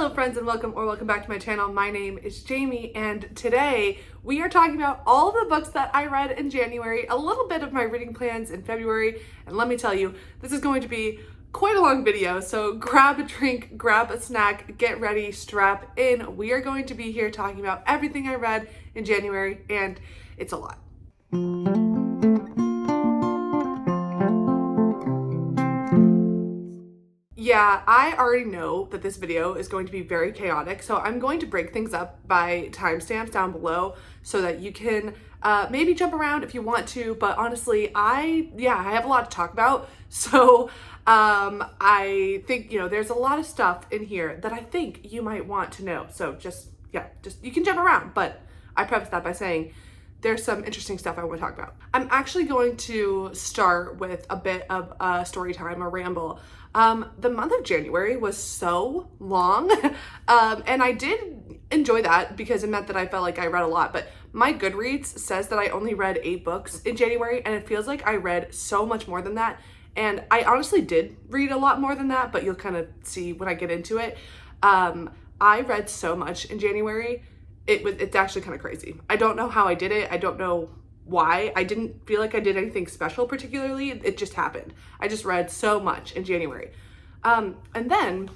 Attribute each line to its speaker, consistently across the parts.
Speaker 1: Hello friends and welcome back to my channel. My name is Jamie and today we are talking about all the books that I read in January, a little bit of my reading plans in February, and let me tell you, this is going to be quite a long video, so grab a drink, grab a snack, get ready, strap in. We are going to be here talking about everything I read in January, and it's a lot. Yeah, I already know that this video is going to be very chaotic, so I'm going to break things up by timestamps down below so that you can maybe jump around if you want to, but honestly, I have a lot to talk about, so I think, there's a lot of stuff in here that I think you might want to know, so just you can jump around, but I preface that by saying there's some interesting stuff I want to talk about. I'm actually going to start with a bit of a story time, a ramble. The month of January was so long, and I did enjoy that because it meant that I felt like I read a lot, but my Goodreads says that I only read 8 books in January, and it feels like I read so much more than that, and I honestly did read a lot more than that, but you'll kind of see when I get into it. I read so much in January. It's actually kind of crazy. I don't know how I did it. I don't know why. I didn't feel like I did anything special particularly. It just happened. I just read so much in January. And then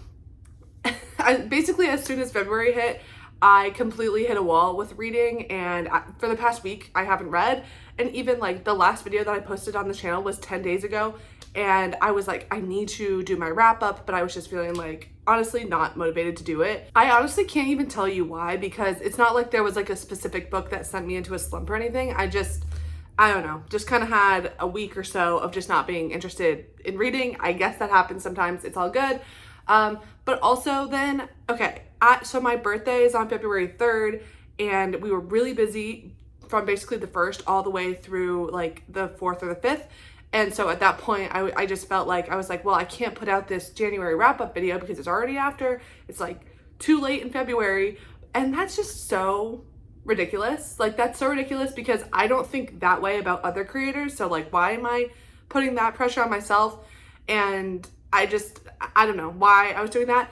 Speaker 1: basically as soon as February hit, I completely hit a wall with reading, and for the past week I haven't read, and even like the last video that I posted on the channel was 10 days ago, and I was like, I need to do my wrap up, but I was just feeling like honestly not motivated to do it. I honestly can't even tell you why, because it's not like there was like a specific book that sent me into a slump or anything. I don't know, just kind of had a week or so of just not being interested in reading. I guess that happens sometimes. It's all good. But also then, okay, so my birthday is on February 3rd, and we were really busy from basically the 1st all the way through like the 4th or the 5th. And so at that point, I just felt like, I was like, well, I can't put out this January wrap-up video because it's already after. It's like too late in February. And that's just so ridiculous. Like, that's so ridiculous because I don't think that way about other creators. So like, why am I putting that pressure on myself? And I don't know why I was doing that.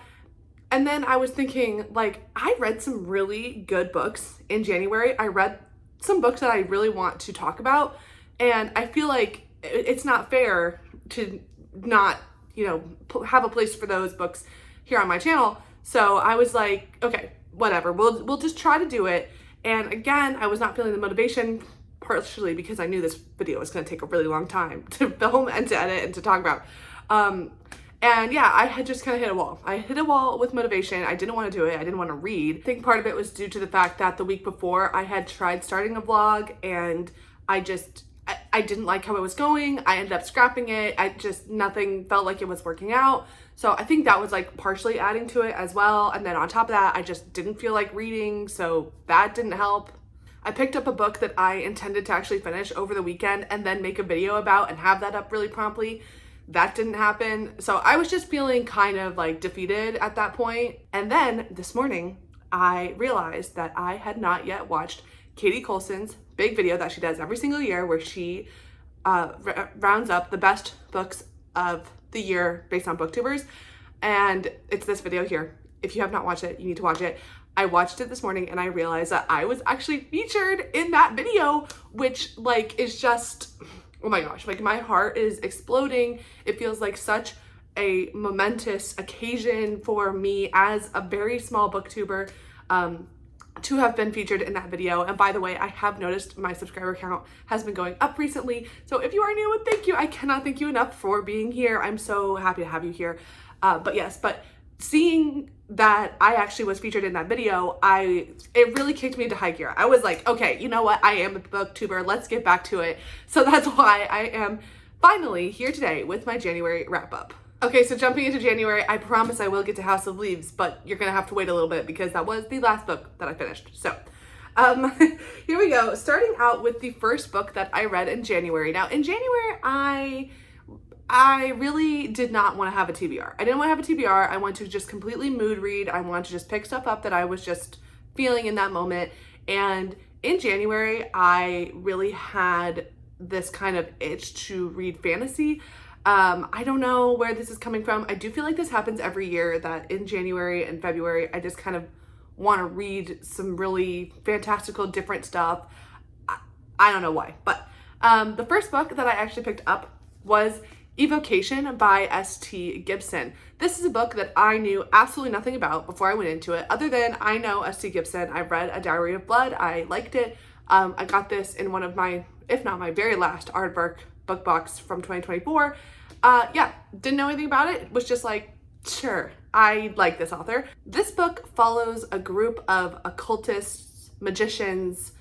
Speaker 1: And then I was thinking, like, I read some really good books in January. I read some books that I really want to talk about. And I feel like it's not fair to not, have a place for those books here on my channel. So I was like, okay, whatever, we'll just try to do it. And again, I was not feeling the motivation, partially because I knew this video was going to take a really long time to film and to edit and to talk about. And yeah, I had just kind of hit a wall. I hit a wall with motivation. I didn't want to do it. I didn't want to read. I think part of it was due to the fact that the week before I had tried starting a vlog, and I didn't like how it was going. I ended up scrapping it. Nothing felt like it was working out. So I think that was like partially adding to it as well. And then on top of that, I just didn't feel like reading, so that didn't help. I picked up a book that I intended to actually finish over the weekend and then make a video about and have that up really promptly. That didn't happen. So I was just feeling kind of like defeated at that point. And then this morning, I realized that I had not yet watched Katie Coulson's big video that she does every single year, where she rounds up the best books of the year based on booktubers, and it's this video here. If you have not watched it, you need to watch it. I watched it this morning and I realized that I was actually featured in that video, which like is just, oh my gosh, like my heart is exploding. It feels like such a momentous occasion for me as a very small booktuber to have been featured in that video. And by the way, I have noticed my subscriber count has been going up recently. So if you are new, thank you. I cannot thank you enough for being here. I'm so happy to have you here. But seeing that I actually was featured in that video, it really kicked me into high gear. I was like, okay, you know what? I am a booktuber. Let's get back to it. So that's why I am finally here today with my January wrap up. Okay, so jumping into January, I promise I will get to House of Leaves, but you're gonna have to wait a little bit because that was the last book that I finished. So, here we go. Starting out with the first book that I read in January. Now, in January, I really did not want to have a TBR. I didn't want to have a TBR. I wanted to just completely mood read. I wanted to just pick stuff up that I was just feeling in that moment. And in January, I really had this kind of itch to read fantasy. I don't know where this is coming from. I do feel like this happens every year, that in January and February, I just kind of want to read some really fantastical different stuff. I don't know why, but the first book that I actually picked up was Evocation by S.T. Gibson. This is a book that I knew absolutely nothing about before I went into it, other than I know S.T. Gibson. I've read A Diary of Blood. I liked it. I got this in one of my, if not my very last aardvark book box from 2024. Yeah, didn't know anything about it. Was just like, sure, I like this author. This book follows a group of occultists, magicians,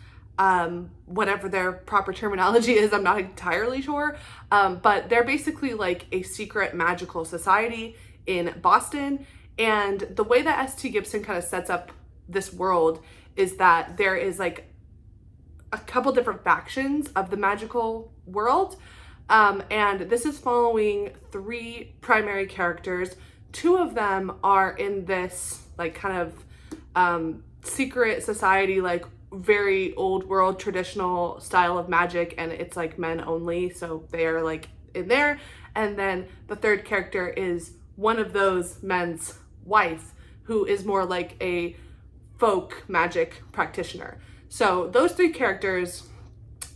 Speaker 1: whatever their proper terminology is, I'm not entirely sure, but they're basically like a secret magical society in Boston. And the way that S.T. Gibson kind of sets up this world is that there is like a couple different factions of the magical world. And this is following 3 primary characters. 2 of them are in this like kind of secret society, like very old world traditional style of magic, and it's like men only, so they are like in there. And then the 3rd character is one of those men's wife, who is more like a folk magic practitioner. So those 3 characters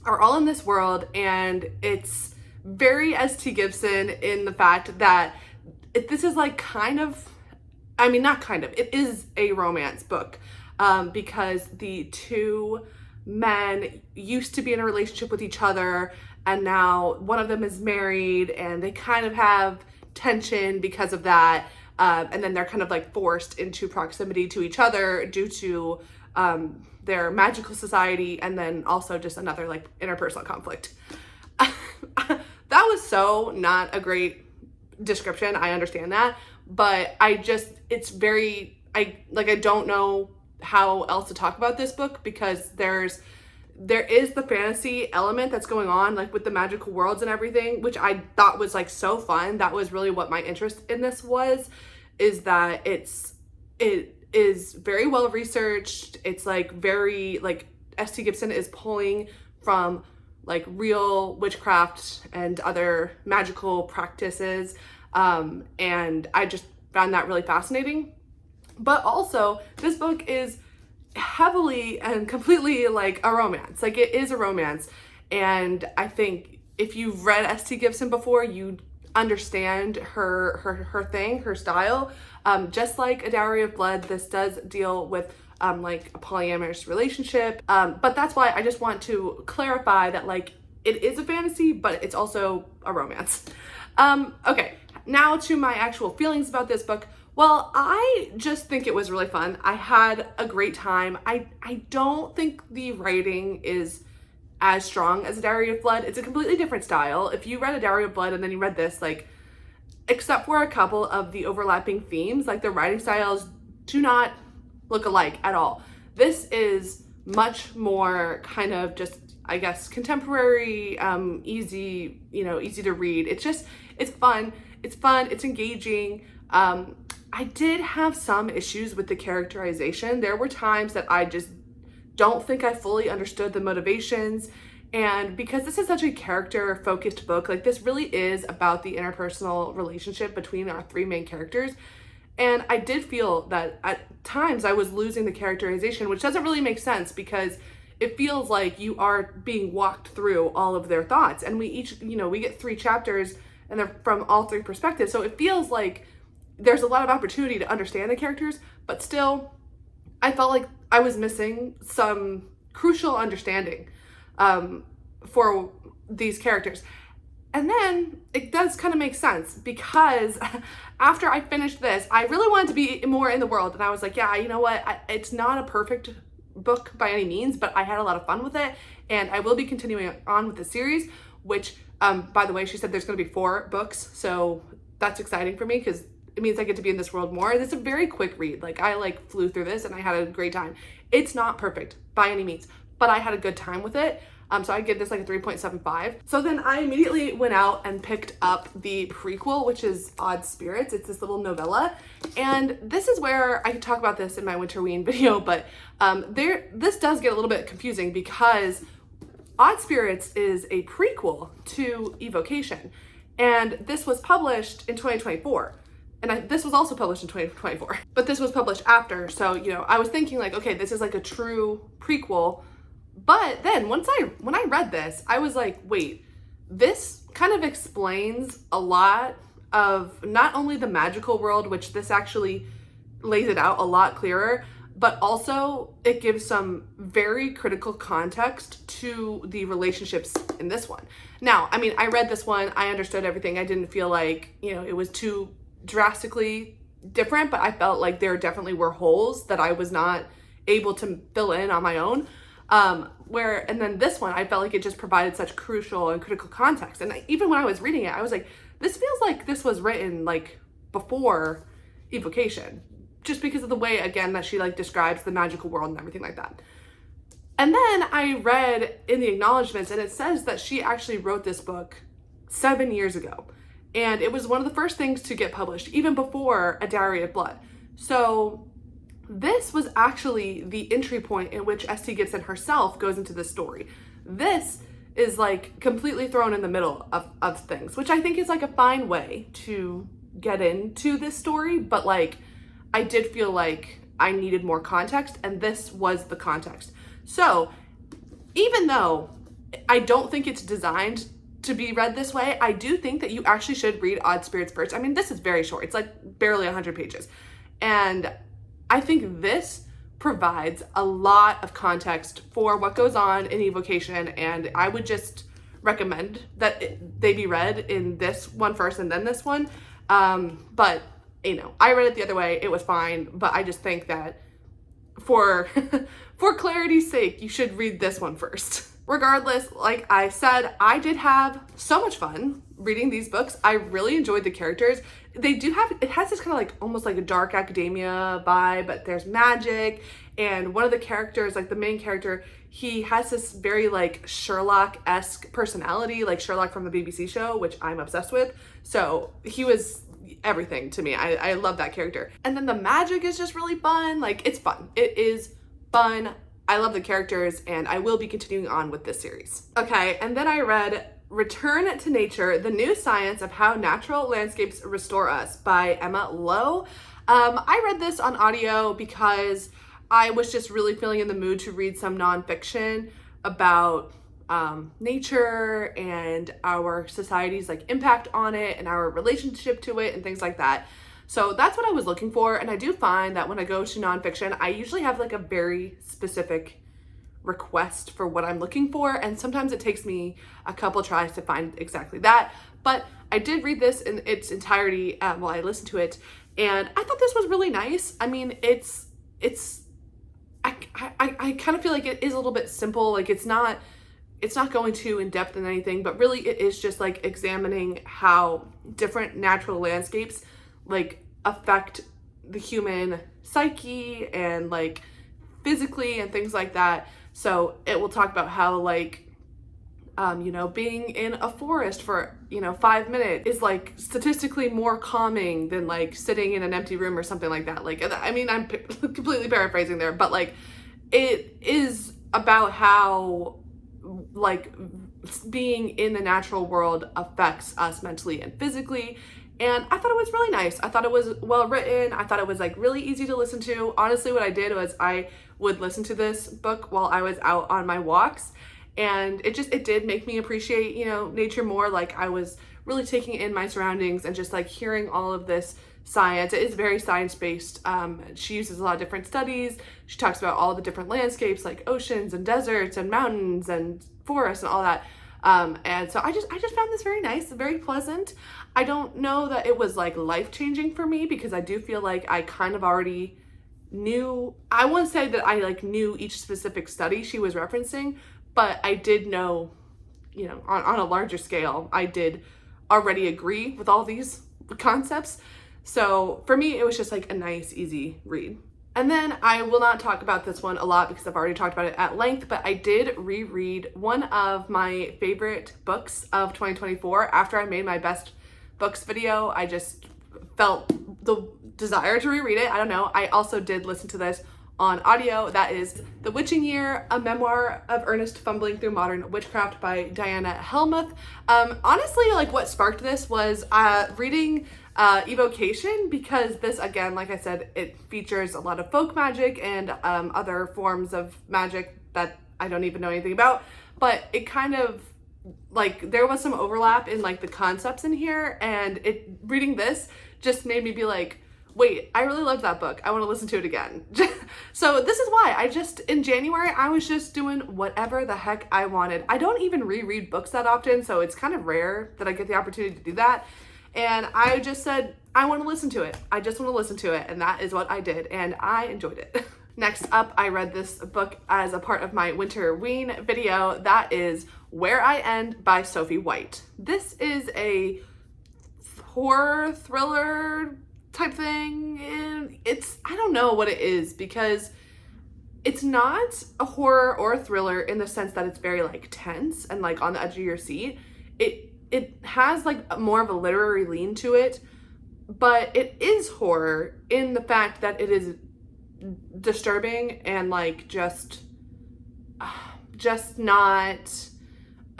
Speaker 1: are all in this world, and it's very S.T. Gibson in the fact that this is like kind of, I mean, not kind of, it is a romance book, because the 2 men used to be in a relationship with each other, and now one of them is married, and they kind of have tension because of that, and then they're kind of like forced into proximity to each other due to their magical society, and then also just another like interpersonal conflict. That was so not a great description, I understand that, but it's very, I don't know how else to talk about this book, because there is the fantasy element that's going on, like with the magical worlds and everything, which I thought was like so fun. That was really what my interest in this was, is that it is very well researched. It's like very like S.T. Gibson is pulling from like real witchcraft and other magical practices, and I just found that really fascinating. But also, this book is heavily and completely like a romance. Like, it is a romance, and I think if you've read S.T. Gibson before, you understand her thing, her style. Just like A Diary of Blood, this does deal with like a polyamorous relationship, but that's why I just want to clarify that like it is a fantasy, but it's also a romance. Okay, now to my actual feelings about this book. Well, I just think it was really fun. I had a great time. I don't think the writing is as strong as A Diary of Blood. It's a completely different style. If you read A Diary of Blood and then you read this, like, except for a couple of the overlapping themes, like the writing styles do not look alike at all. This is much more kind of just, I guess, contemporary, easy, easy to read. It's fun, it's engaging. I did have some issues with the characterization. There were times that I just don't think I fully understood the motivations. And because this is such a character-focused book, like this really is about the interpersonal relationship between our 3 main characters. And I did feel that at times I was losing the characterization, which doesn't really make sense because it feels like you are being walked through all of their thoughts. And we each, we get 3 chapters and they're from all 3 perspectives. So it feels like there's a lot of opportunity to understand the characters, but still I felt like I was missing some crucial understanding for these characters. And then it does kind of make sense because after I finished this, I really wanted to be more in the world. And I was like, yeah, you know what? It's not a perfect book by any means, but I had a lot of fun with it. And I will be continuing on with the series, which, by the way, she said there's going to be 4 books. So that's exciting for me because it means I get to be in this world more. It's a very quick read. Like, I flew through this and I had a great time. It's not perfect by any means, but I had a good time with it. So I give this like a 3.75. So then I immediately went out and picked up the prequel, which is Odd Spirits. It's this little novella. And this is where I could talk about this in my Winterween video, but this does get a little bit confusing because Odd Spirits is a prequel to Evocation. And this was published in 2024. And this was also published in 2024, but this was published after. So, you know, I was thinking like, okay, this is like a true prequel. But then when I read this, I was like, wait, this kind of explains a lot of not only the magical world, which this actually lays it out a lot clearer, but also it gives some very critical context to the relationships in this one. Now, I mean, I read this one, I understood everything. I didn't feel like, you know, it was too drastically different, but I felt like there definitely were holes that I was not able to fill in on my own. And then this one, I felt like it just provided such crucial and critical context. And even when I was reading it, I was like, this feels like this was written like before Evocation, just because of the way, again, that she like describes the magical world and everything like that. And then I read in the acknowledgments, and it says that she actually wrote this book 7 years ago. And it was one of the first things to get published, even before A Diary of Blood. So this was actually the entry point in which S.T. Gibson herself goes into this story. This is like completely thrown in the middle of things, which I think is like a fine way to get into this story, but like I did feel like I needed more context, and this was the context. So even though I don't think it's designed to be read this way, I do think that you actually should read Odd Spirits first. I mean, this is very short. It's like barely 100 pages. And I think this provides a lot of context for what goes on in Evocation, and I would just recommend that they be read in this one first and then this one. But, you know, I read it the other way. It was fine, but I just think that for clarity's sake, you should read this one first. Regardless, like I said, I did have so much fun reading these books. I really enjoyed the characters. It has this kind of like almost like a dark academia vibe, but there's magic. And one of the characters, like the main character, he has this very like Sherlock-esque personality, like Sherlock from the BBC show, which I'm obsessed with. So he was everything to me. I love that character. And then the magic is just really fun. Like, it's fun. It is fun. I love the characters, and I will be continuing on with this series. Okay, and then I read Return to Nature, The New Science of How Natural Landscapes Restore Us by Emma Lowe. I read this on audio because I was just really feeling in the mood to read some nonfiction about nature and our society's like impact on it and our relationship to it and things like that. So that's what I was looking for. And I do find that when I go to nonfiction, I usually have like a very specific request for what I'm looking for. And sometimes it takes me a couple tries to find exactly that. But I did read this in its entirety while I listened to it. And I thought this was really nice. I mean, I kind of feel like it is a little bit simple. Like it's not going too in depth in anything, but really it is just like examining how different natural landscapes like affect the human psyche and like physically and things like that. So it will talk about how like, you know, being in a forest for, 5 minutes is like statistically more calming than like sitting in an empty room or something like that. Like, I mean, I'm completely paraphrasing there, but like it is about how like being in the natural world affects us mentally and physically. And I thought it was really nice. I thought it was well written. I thought it was like really easy to listen to. Honestly, what I did was I would listen to this book while I was out on my walks. And it did make me appreciate, nature more. Like I was really taking in my surroundings and just like hearing all of this science. It is very science-based. She uses a lot of different studies. She talks about all the different landscapes like oceans and deserts and mountains and forests and all that. And so I just found this very nice, very pleasant. I don't know that it was like life-changing for me because I do feel like I kind of already knew, I won't say that I like knew each specific study she was referencing, but I did know, on a larger scale, I did already agree with all these concepts. So for me, it was just like a nice, easy read. And then I will not talk about this one a lot because I've already talked about it at length, but I did reread one of my favorite books of 2024. After I made my best books video, I just felt the desire to reread it. I don't know. I also did listen to this on audio. That is The Witching Year, a memoir of earnest fumbling through modern witchcraft by Diana Helmuth. Honestly, like what sparked this was reading Evocation, because this, again, like I said, it features a lot of folk magic and other forms of magic that I don't even know anything about, but it kind of like there was some overlap in like the concepts in here, and reading this just made me be like, wait, I really loved that book. I want to listen to it again. So this is why in January, I was just doing whatever the heck I wanted. I don't even reread books that often, so it's kind of rare that I get the opportunity to do that. And I just said, I want to listen to it. I just want to listen to it. And that is what I did. And I enjoyed it. Next up, I read this book as a part of my winter ween video. That is Where I End by Sophie White. This is a horror thriller type thing. And I don't know what it is, because it's not a horror or a thriller in the sense that it's very like tense and like on the edge of your seat. It has like more of a literary lean to it, but it is horror in the fact that it is disturbing and like just not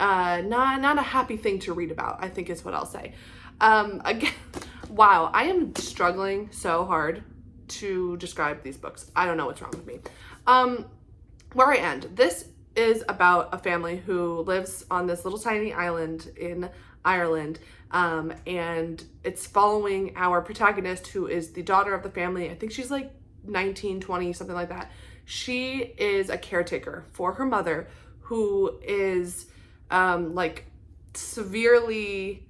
Speaker 1: a happy thing to read about, I think is what I'll say. Again, wow, I am struggling so hard to describe these books. I don't know what's wrong with me. Where I End. This is about a family who lives on this little tiny island in Ireland, and it's following our protagonist, who is the daughter of the family. I think she's like 19, 20, something like that. She is a caretaker for her mother, who is like severely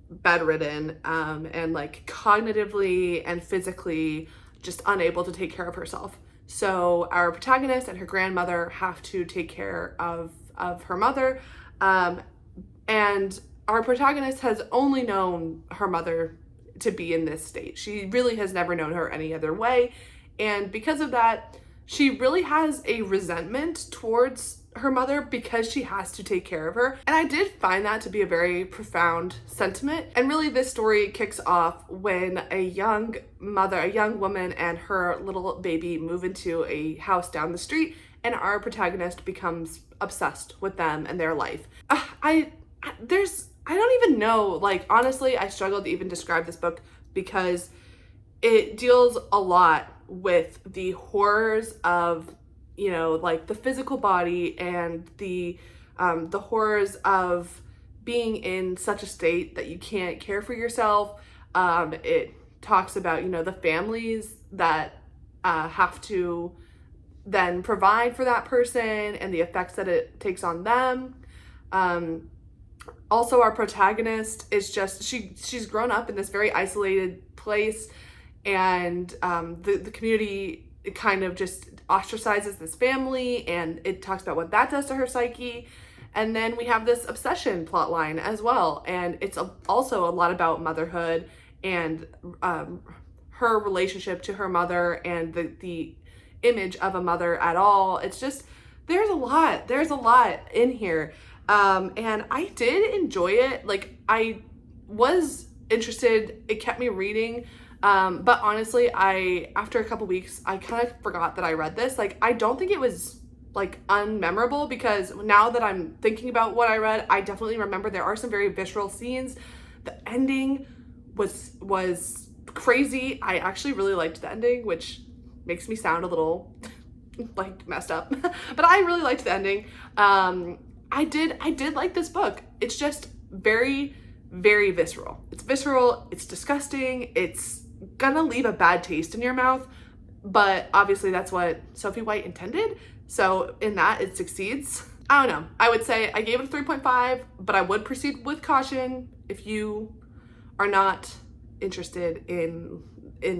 Speaker 1: bedridden and like cognitively and physically just unable to take care of herself. So our protagonist and her grandmother have to take care of her mother, and our protagonist has only known her mother to be in this state. She really has never known her any other way, and because of that, she really has a resentment towards her mother because she has to take care of her. And I did find that to be a very profound sentiment. And really this story kicks off when a young woman and her little baby move into a house down the street, and our protagonist becomes obsessed with them and their life. I don't even know, like honestly, I struggle to even describe this book because it deals a lot with the horrors of, you know, like the physical body and the horrors of being in such a state that you can't care for yourself. It talks about, you know, the families that have to then provide for that person and the effects that it takes on them. Also, our protagonist is just, she's grown up in this very isolated place, and the community kind of just ostracizes this family, and it talks about what that does to her psyche. And then we have this obsession plot line as well, and it's also a lot about motherhood and her relationship to her mother and the image of a mother at all. It's just, there's a lot in here, and I did enjoy it. Like, I was interested, it kept me reading. But honestly, after a couple weeks, I kind of forgot that I read this. Like, I don't think it was like unmemorable, because now that I'm thinking about what I read, I definitely remember there are some very visceral scenes. The ending was crazy. I actually really liked the ending, which makes me sound a little like messed up, but I really liked the ending. I did like this book. It's just very, very visceral. It's visceral, it's disgusting, it's gonna leave a bad taste in your mouth, but obviously that's what Sophie White intended, so in that it succeeds. I don't know, I would say I gave it a 3.5, but I would proceed with caution if you are not interested in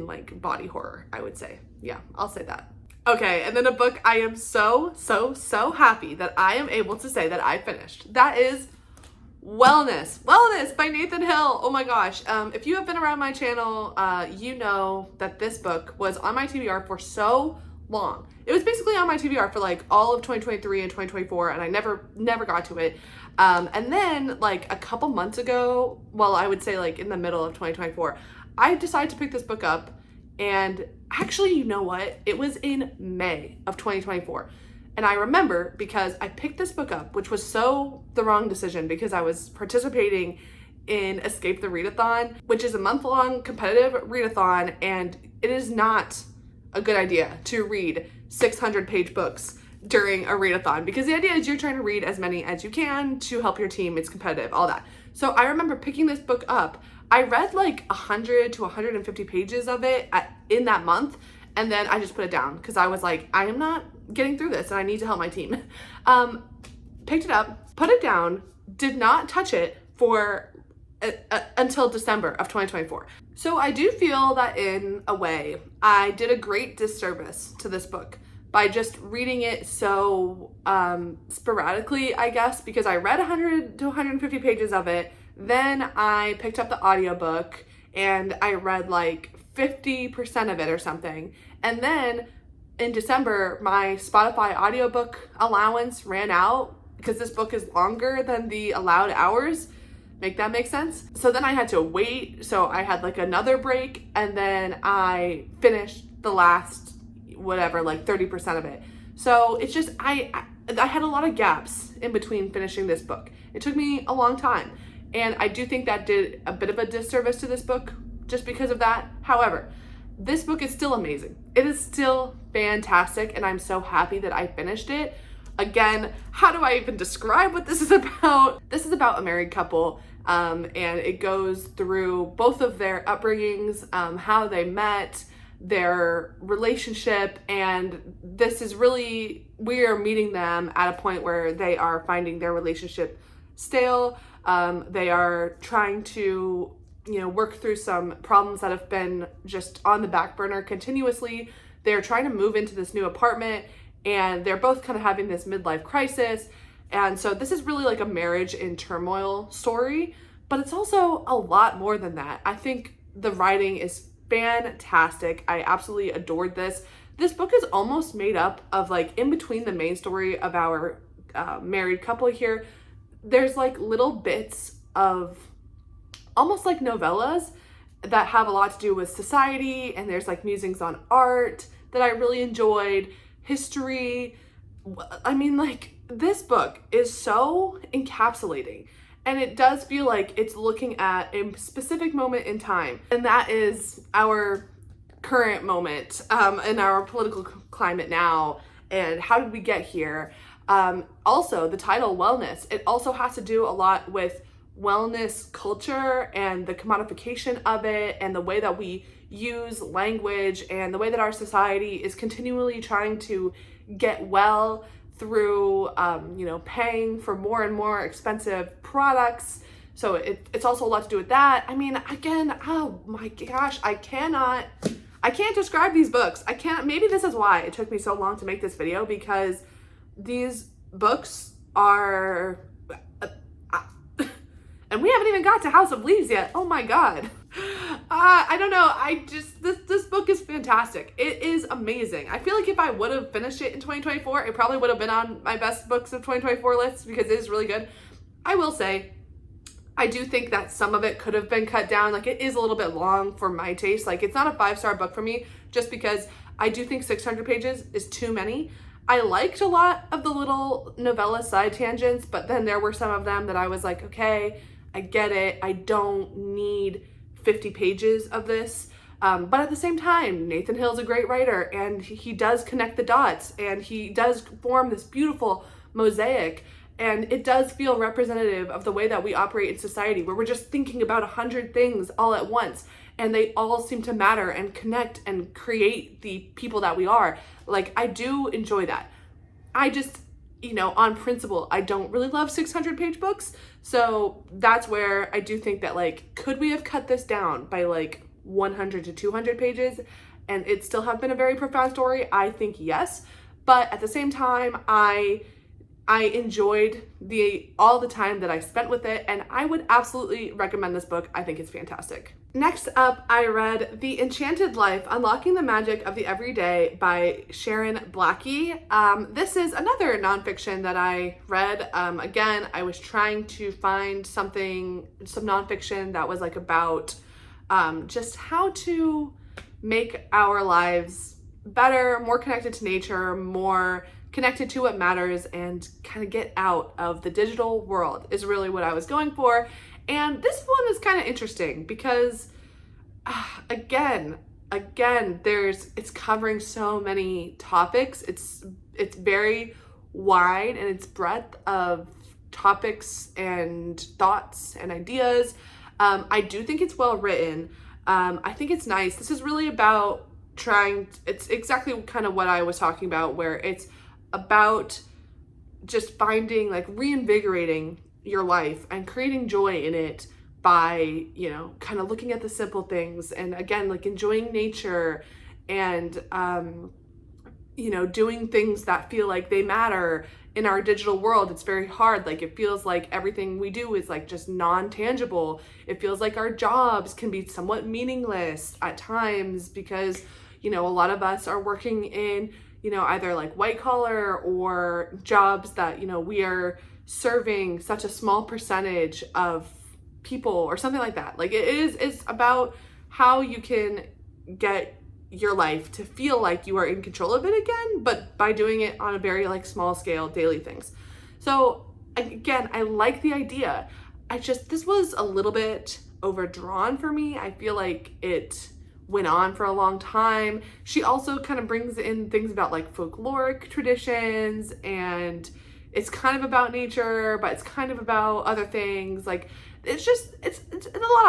Speaker 1: like body horror, I would say. Yeah, I'll say that. Okay, and then a book I am so happy that I am able to say that I finished. That is Wellness by Nathan Hill. Oh my gosh. If you have been around my channel, you know that this book was on my TBR for so long. It was basically on my TBR for like all of 2023 and 2024, and I never got to it. And then like a couple months ago, well, I would say like in the middle of 2024, I decided to pick this book up, and Actually, you know what? It was in May of 2024. And I remember because I picked this book up, which was so the wrong decision because I was participating in Escape the Readathon, which is a month-long competitive readathon, and it is not a good idea to read 600-page books during a readathon because the idea is you're trying to read as many as you can to help your team. It's competitive, all that. So I remember picking this book up. I read like 100 to 150 pages of it in that month, and then I just put it down because I was like, I am not getting through this and I need to help my team. Picked it up, put it down, did not touch it for until December of 2024. So I do feel that in a way, I did a great disservice to this book by just reading it so sporadically, I guess, because I read 100 to 150 pages of it. Then I picked up the audiobook and I read like 50% of it or something. And then in December, my Spotify audiobook allowance ran out because this book is longer than the allowed hours. Make that make sense? So then I had to wait. So I had like another break and then I finished the last, whatever, like 30% of it. So it's just, I had a lot of gaps in between finishing this book. It took me a long time. And I do think that did a bit of a disservice to this book just because of that. However, this book is still amazing. It is still fantastic. And I'm so happy that I finished it. Again, how do I even describe what this is about? This is about a married couple, and it goes through both of their upbringings, how they met, their relationship, and this is really, we are meeting them at a point where they are finding their relationship stale. They are trying to, work through some problems that have been just on the back burner continuously. They're trying to move into this new apartment, and they're both kind of having this midlife crisis. And so this is really like a marriage in turmoil story, but it's also a lot more than that. I think the writing is fantastic. I absolutely adored this. This book is almost made up of like in between the main story of our married couple here, there's like little bits of almost like novellas that have a lot to do with society, and there's like musings on art that I really enjoyed. History. I mean, like, this book is so encapsulating, and it does feel like it's looking at a specific moment in time, and that is our current moment in our political climate now, and how did we get here. Also, the title, Wellness, it also has to do a lot with wellness culture and the commodification of it, and the way that we use language, and the way that our society is continually trying to get well through, paying for more and more expensive products. So it's also a lot to do with that. I mean, again, oh my gosh, I can't describe these books. Maybe this is why it took me so long to make this video, because these books are, and we haven't even got to House of Leaves yet. Oh my God. I don't know. This book is fantastic. It is amazing. I feel like if I would have finished it in 2024, it probably would have been on my best books of 2024 list because it is really good. I will say, I do think that some of it could have been cut down. Like, it is a little bit long for my taste. Like, it's not a 5-star book for me just because I do think 600 pages is too many. I liked a lot of the little novella side tangents, but then there were some of them that I was like, okay, I get it. I don't need 50 pages of this. But at the same time, Nathan Hill's a great writer, and he does connect the dots, and he does form this beautiful mosaic, and it does feel representative of the way that we operate in society, where we're just thinking about 100 things all at once, and they all seem to matter and connect and create the people that we are. Like, I do enjoy that. I just, on principle, I don't really love 600-page books. So that's where I do think that, like, could we have cut this down by like 100 to 200 pages and it still have been a very profound story? I think yes. But at the same time, I enjoyed all the time that I spent with it, and I would absolutely recommend this book. I think it's fantastic. Next up, I read The Enchanted Life, Unlocking the Magic of the Everyday by Sharon Blackie. This is another nonfiction that I read. Again, I was trying to find some nonfiction that was like about just how to make our lives better, more connected to nature, more connected to what matters, and kind of get out of the digital world is really what I was going for. And this one is kind of interesting because again, it's covering so many topics. It's very wide in its breadth of topics and thoughts and ideas. I do think it's well written. I think it's nice. This is really about it's exactly kind of what I was talking about, where it's about just finding, like, reinvigorating your life and creating joy in it by, kind of looking at the simple things, and again, like, enjoying nature and, doing things that feel like they matter. In our digital world, it's very hard. Like, it feels like everything we do is like just non-tangible. It feels like our jobs can be somewhat meaningless at times because, a lot of us are working in, either like white collar or jobs that, we are serving such a small percentage of people or something like that. Like, it's about how you can get your life to feel like you are in control of it again, but by doing it on a very, like, small scale daily things. So again, I like the idea. This was a little bit overdrawn for me. I feel like it went on for a long time. She also kind of brings in things about, like, folkloric traditions, and it's kind of about nature, but it's kind of about other things. Like, it's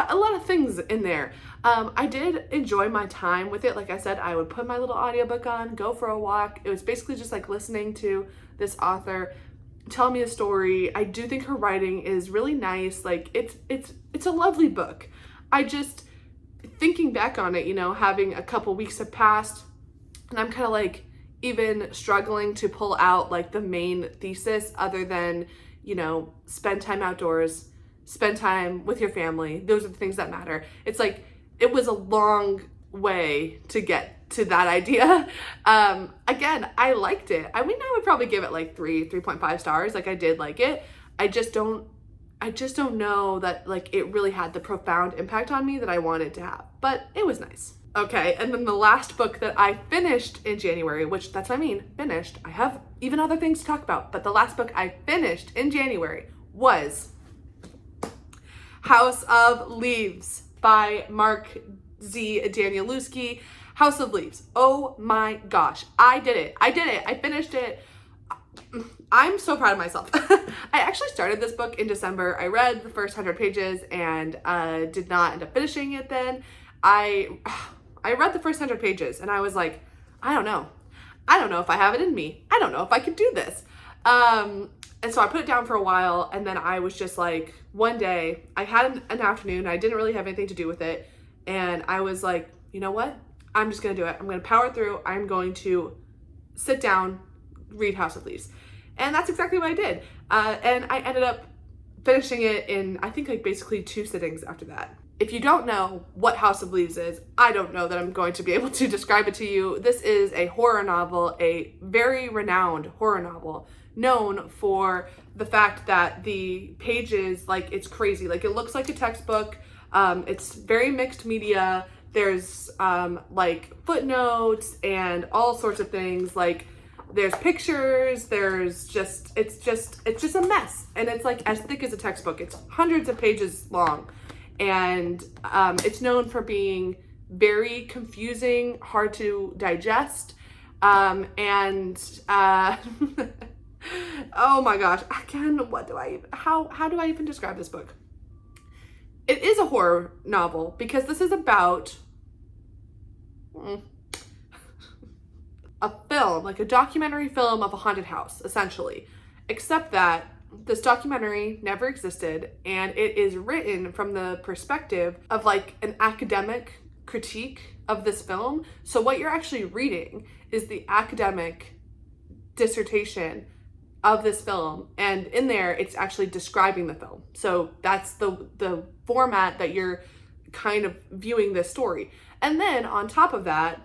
Speaker 1: a lot of things in there. I did enjoy my time with it. Like I said, I would put my little audiobook on, go for a walk. It was basically just like listening to this author tell me a story. I do think her writing is really nice. Like, it's a lovely book. Thinking back on it, having a couple weeks have passed, and I'm kind of like even struggling to pull out, like, the main thesis other than, spend time outdoors, spend time with your family. Those are the things that matter. It's like, it was a long way to get to that idea. Again, I liked it. I mean, I would probably give it like 3.5 stars. Like, I did like it. I just don't know that, like, it really had the profound impact on me that I wanted to have, but it was nice. Okay, and then the last book that I finished in January, which that's what I mean, finished. I have even other things to talk about, but the last book I finished in January was House of Leaves by Mark Z. Danielewski. House of Leaves. Oh my gosh. I did it. I finished it. I'm so proud of myself. I actually started this book in December. I read the first 100 pages and did not end up finishing it then. I read the first 100 pages and I was like, I don't know. I don't know if I have it in me. I don't know if I could do this. And so I put it down for a while, and then I was just like, one day, I had an afternoon, I didn't really have anything to do with it, and I was like, you know what? I'm just gonna do it. I'm gonna power through. I'm going to sit down, read House of Leaves. And that's exactly what I did. And I ended up finishing it in, I think, like, basically 2 sittings after that. If you don't know what House of Leaves is, I don't know that I'm going to be able to describe it to you. This is a horror novel, a very renowned horror novel, known for the fact that the pages, like, it's crazy. Like, it looks like a textbook. It's very mixed media. There's like footnotes and all sorts of things. Like, there's pictures, there's just, it's just a mess. And it's like as thick as a textbook. It's hundreds of pages long. And it's known for being very confusing, hard to digest. Oh my gosh, again, how do I even describe this book? It is a horror novel because this is about a film, like a documentary film of a haunted house, essentially. Except that this documentary never existed, and it is written from the perspective of, like, an academic critique of this film. So what you're actually reading is the academic dissertation of this film, and in there it's actually describing the film. So that's the format that you're kind of viewing this story. And then on top of that,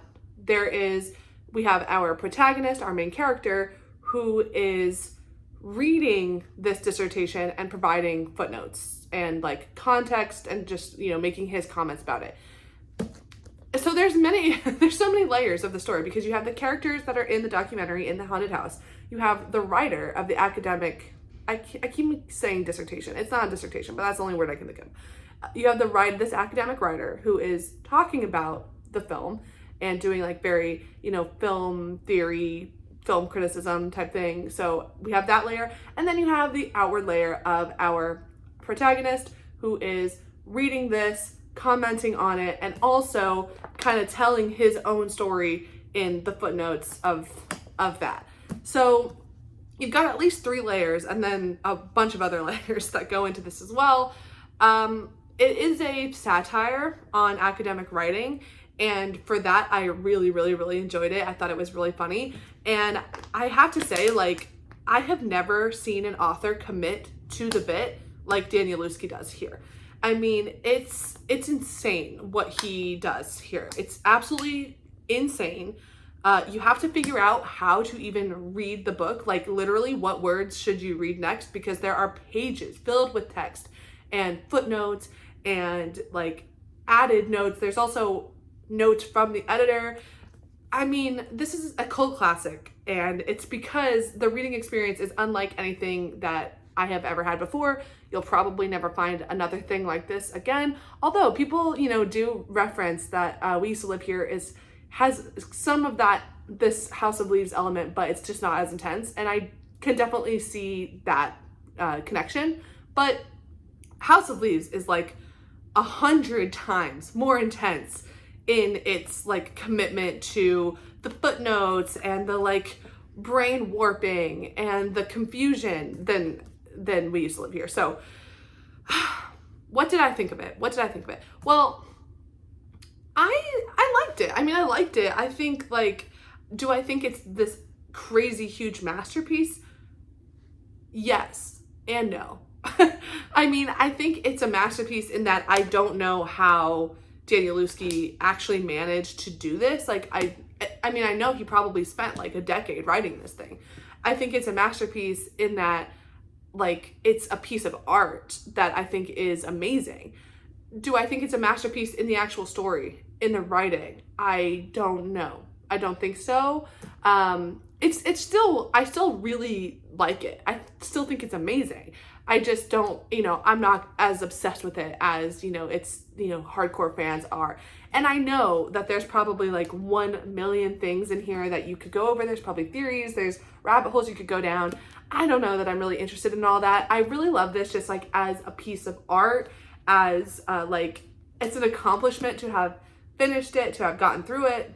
Speaker 1: we have our protagonist, our main character, who is reading this dissertation and providing footnotes and, like, context and just, making his comments about it. so there's so many layers of the story, because you have the characters that are in the documentary in the haunted house. You have the writer of the academic, I keep saying dissertation. It's not a dissertation, but that's the only word I can think of. You have this academic writer who is talking about the film and doing like very, film theory, film criticism type thing. So we have that layer. And then you have the outward layer of our protagonist, who is reading this, commenting on it, and also kind of telling his own story in the footnotes of that. So you've got at least 3 layers, and then a bunch of other layers that go into this as well. It is a satire on academic writing, and for that, I really, really, really enjoyed it. I thought it was really funny, and I have to say, like, I have never seen an author commit to the bit like Danielewski does here. I mean, it's insane what he does here. It's absolutely insane. You have to figure out how to even read the book, like literally what words should you read next, because there are pages filled with text and footnotes and like added notes. There's also notes from the editor. I mean, this is a cult classic, and it's because the reading experience is unlike anything that I have ever had before. You'll probably never find another thing like this again. Although people, do reference that We Used to Live Here has some of this House of Leaves element, but it's just not as intense. And I can definitely see that connection. But House of Leaves is like 100 times more intense in its like commitment to the footnotes and the like brain warping and the confusion than We Used to Live Here. So what did I think of it? Well, I liked it. I mean, I liked it. I think, like, do I think it's this crazy huge masterpiece? Yes and no. I mean, I think it's a masterpiece in that I don't know how Danielewski actually managed to do this. Like, I mean, I know he probably spent like a decade writing this thing. I think it's a masterpiece in that, like, it's a piece of art that I think is amazing. Do I think it's a masterpiece in the actual story, in the writing? I don't know. I don't think so. I still really like it. I still think it's amazing. I just don't, I'm not as obsessed with it as, it's, hardcore fans are. And I know that there's probably like 1 million things in here that you could go over. There's probably theories, there's rabbit holes you could go down. I don't know that I'm really interested in all that. I really love this just like as a piece of art, as like it's an accomplishment to have finished it, to have gotten through it.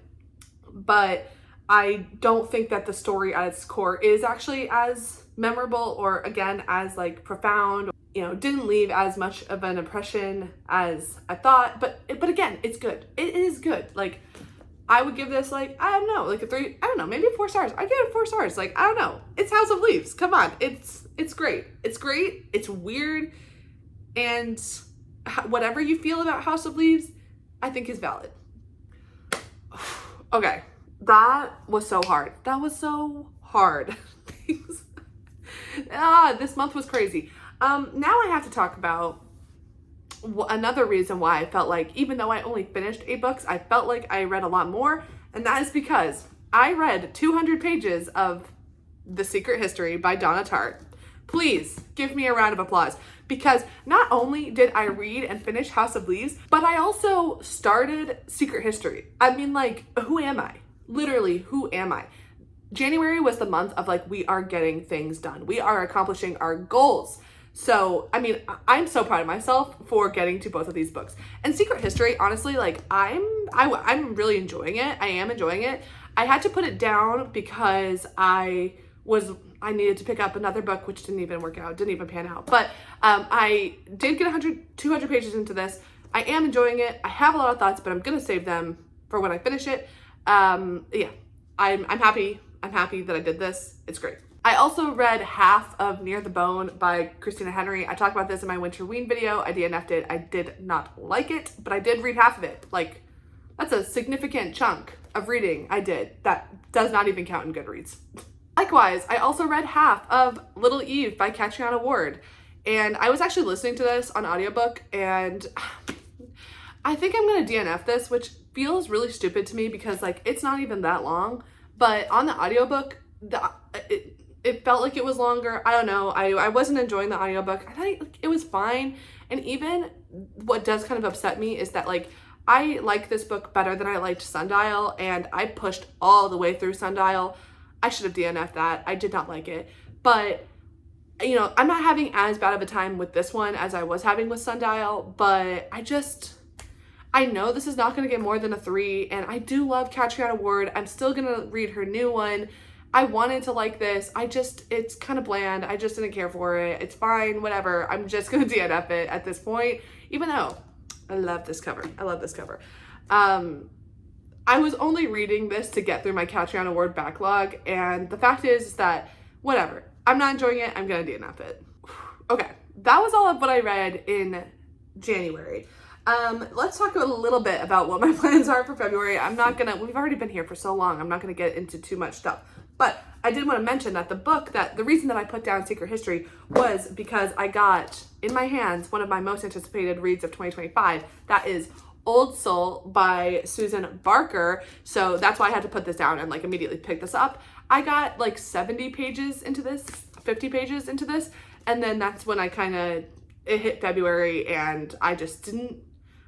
Speaker 1: But I don't think that the story at its core is actually as memorable or, again, as like profound. Didn't leave as much of an impression as I thought. But again, it's good. It is good. Like, I would give this, like, I don't know, like a 3, I don't know, maybe 4 stars. I give it 4 stars. Like, I don't know. It's House of Leaves. Come on. It's great. It's great. It's weird. And whatever you feel about House of Leaves, I think is valid. Okay. That was so hard. This month was crazy. Now I have to talk about another reason why I felt like, even though I only finished 8 books, I felt like I read a lot more. And that is because I read 200 pages of The Secret History by Donna Tartt. Please give me a round of applause, because not only did I read and finish House of Leaves, but I also started Secret History. I mean, like, who am I? Literally, who am I? January was the month of like, we are getting things done. We are accomplishing our goals. So, I mean, I'm so proud of myself for getting to both of these books. And Secret History, honestly, like, I'm really enjoying it. I am enjoying it. I had to put it down because I needed to pick up another book, which didn't even work out, didn't even pan out. But I did get 200 pages into this. I am enjoying it. I have a lot of thoughts, but I'm going to save them for when I finish it. Yeah, I'm happy. I'm happy that I did this. It's great. I also read half of Near the Bone by Christina Henry. I talked about this in my Winter Ween video. I DNF'd it. I did not like it, but I did read half of it. Like, that's a significant chunk of reading I did. That does not even count in Goodreads. Likewise, I also read half of Little Eve by Catriona Ward. And I was actually listening to this on audiobook, and I think I'm going to DNF this, which feels really stupid to me because like it's not even that long, but on the audiobook, it felt like it was longer. I don't know. I wasn't enjoying the audiobook. I thought it was fine. And even what does kind of upset me is that like I like this book better than I liked Sundial, and I pushed all the way through Sundial. I should have DNF'd that. I did not like it. But, you know, I'm not having as bad of a time with this one as I was having with Sundial, but I know this is not going to get more than a 3, and I do love Catriona Ward. I'm still going to read her new one. I wanted to like this. It's kind of bland. I just didn't care for it. It's fine, whatever. I'm just going to DNF it at this point, even though I love this cover. I love this cover. I was only reading this to get through my Catriona Ward backlog, and the fact is that whatever. I'm not enjoying it. I'm going to DNF it. Okay, that was all of what I read in January. Let's talk a little bit about what my plans are for February. We've already been here for so long, I'm not gonna get into too much stuff. But I did want to mention that the reason that I put down Secret History was because I got in my hands one of my most anticipated reads of 2025. That is Old Soul by Susan Barker. So that's why I had to put this down and like immediately pick this up. I got like 70 pages into this, 50 pages into this. And then that's when it hit February and I just didn't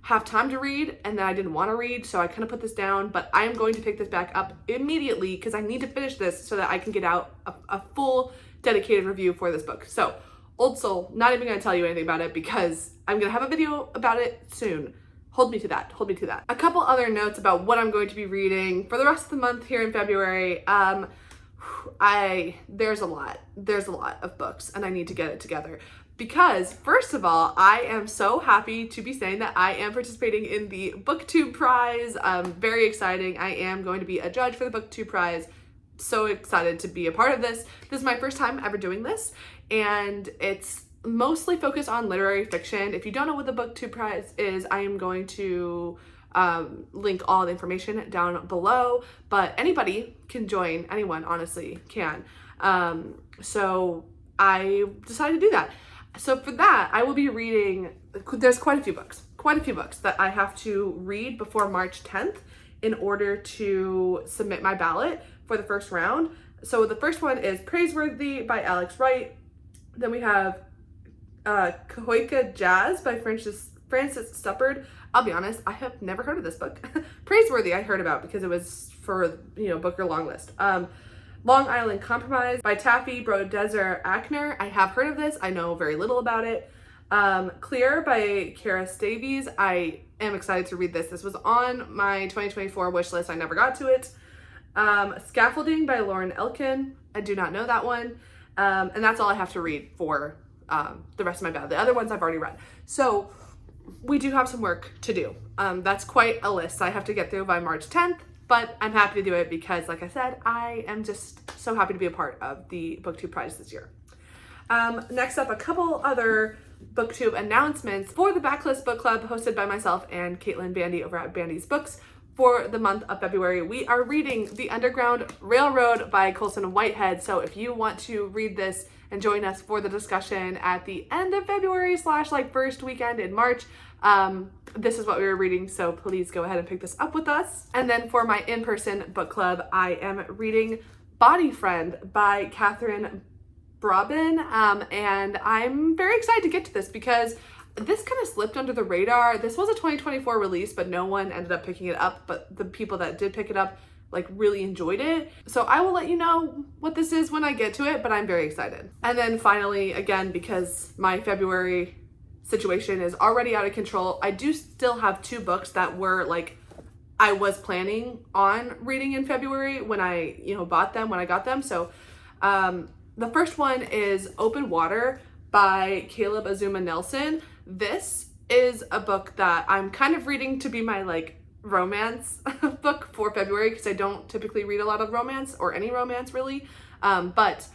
Speaker 1: have time to read, and then I didn't want to read, so I kind of put this down, but I am going to pick this back up immediately because I need to finish this so that I can get out a full dedicated review for this book. So Old Soul, not even going to tell you anything about it because I'm going to have a video about it soon. Hold me to that. Hold me to that. A couple other notes about what I'm going to be reading for the rest of the month here in February. There's a lot of books and I need to get it together. Because, first of all, I am so happy to be saying that I am participating in the BookTube Prize. Very exciting. I am going to be a judge for the BookTube Prize. So excited to be a part of this. This is my first time ever doing this, and it's mostly focused on literary fiction. If you don't know what the BookTube Prize is, I am going to link all the information down below, but anybody can join. Anyone, honestly, can. So I decided to do that. So for that, I will be reading, there's quite a few books that I have to read before March 10th in order to submit my ballot for the first round. So the first one is Praiseworthy by Alex Wright. Then we have Cahokia Jazz by Frances Stuppard. I'll be honest, I have never heard of this book. Praiseworthy I heard about because it was for, Booker long list. Long Island Compromise by Taffy Brodesser-Akner. I have heard of this. I know very little about it. Clear by Kara Davies. I am excited to read this. This was on my 2024 wish list. I never got to it. Scaffolding by Lauren Elkin. I do not know that one. And that's all I have to read for the rest of my ballot. The other ones I've already read. So we do have some work to do. That's quite a list I have to get through by March 10th. But I'm happy to do it because, like I said, I am just so happy to be a part of the BookTube Prize this year. Next up, a couple other BookTube announcements for the Backlist Book Club hosted by myself and Caitlin Bandy over at Bandy's Books. For the month of February, we are reading The Underground Railroad by Colson Whitehead. So if you want to read this and join us for the discussion at the end of February / first weekend in March, this is what we were reading, so please go ahead and pick this up with us. And then for my in-person book club, I am reading Body Friend by Catherine Brobin, and I'm very excited to get to this because this kind of slipped under the radar. This was a 2024 release, but no one ended up picking it up, but the people that did pick it up really enjoyed it. So I will let you know what this is when I get to it, but I'm very excited. And then finally, again, because my February situation is already out of control, I do still have 2 books that were I was planning on reading in February when I bought them, when I got them. So the first one is Open Water by Caleb Azuma Nelson. This is a book that I'm kind of reading to be my romance book for February because I don't typically read a lot of romance or any romance really, but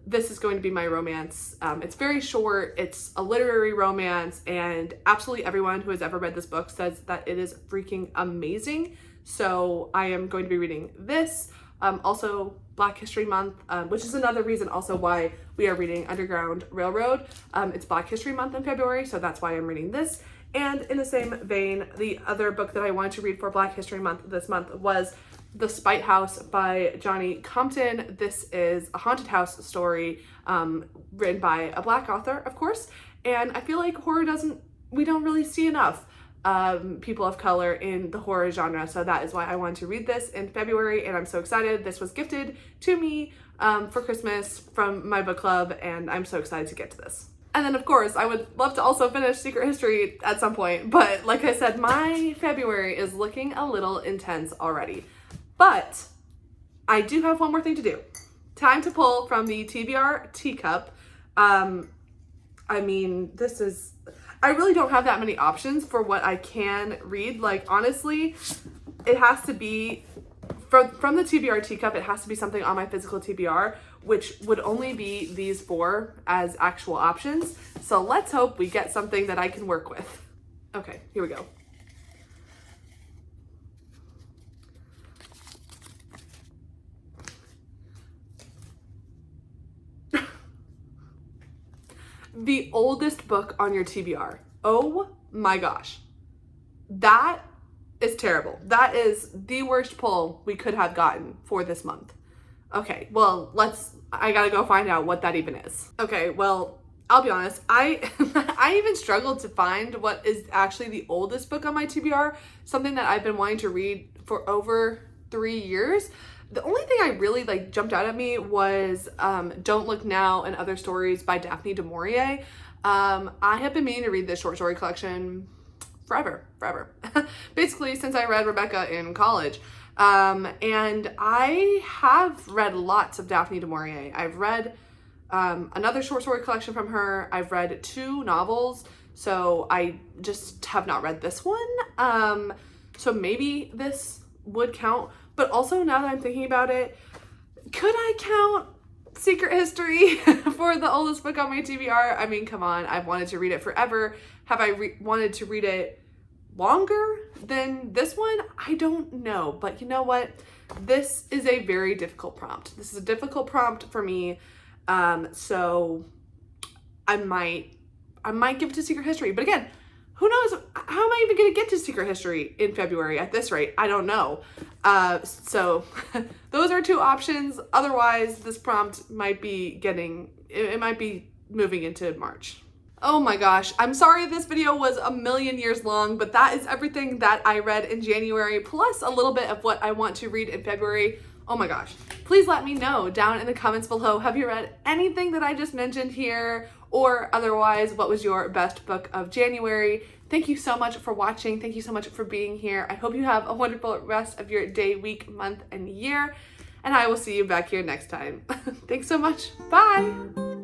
Speaker 1: this is going to be my romance. It's very short, it's a literary romance, and absolutely everyone who has ever read this book says that it is freaking amazing. So I am going to be reading this Also Black History Month, which is another reason also why we are reading Underground Railroad. It's Black History Month in February, so that's why I'm reading this. And in the same vein, the other book that I wanted to read for Black History Month this month was The Spite House by Johnny Compton. This is a haunted house story written by a Black author, of course. And I feel like we don't really see enough people of color in the horror genre. So that is why I wanted to read this in February, and I'm so excited. This was gifted to me for Christmas from my book club, and I'm so excited to get to this. And then of course, I would love to also finish Secret History at some point, but like I said, my February is looking a little intense already. But I do have one more thing to do. Time to pull from the TBR teacup. I mean, I really don't have that many options for what I can read. Like, honestly, it has to be, from the TBR teacup, it has to be something on my physical TBR, which would only be these 4 as actual options. So let's hope we get something that I can work with. Okay, here we go. The oldest book on your TBR. Oh my gosh. That is terrible. That is the worst pull we could have gotten for this month. Okay, well, I gotta go find out what that even is. Okay, well, I'll be honest, I even struggled to find what is actually the oldest book on my TBR, something that I've been wanting to read for over 3 years. The only thing I really jumped out at me was Don't Look Now and Other Stories by Daphne du Maurier. I have been meaning to read this short story collection forever. Basically since I read Rebecca in college. And I have read lots of Daphne du Maurier. I've read another short story collection from her. I've read 2 novels, so I just have not read this one. So maybe this would count. But also, now that I'm thinking about it, could I count Secret History for the oldest book on my TBR? I mean, come on, I've wanted to read it forever. Have I wanted to read it longer than this one? I don't know, but you know what? This is a very difficult prompt. This is a difficult prompt for me, so I might give it to Secret History. But again, who knows? How am I even going to get to Secret History in February at this rate? I don't know. So those are 2 options. Otherwise, this prompt might be it might be moving into March. Oh my gosh, I'm sorry this video was a million years long, but that is everything that I read in January, plus a little bit of what I want to read in February. Oh my gosh. Please let me know down in the comments below. Have you read anything that I just mentioned here? Or otherwise, what was your best book of January? Thank you so much for watching. Thank you so much for being here. I hope you have a wonderful rest of your day, week, month, and year. And I will see you back here next time. Thanks so much. Bye.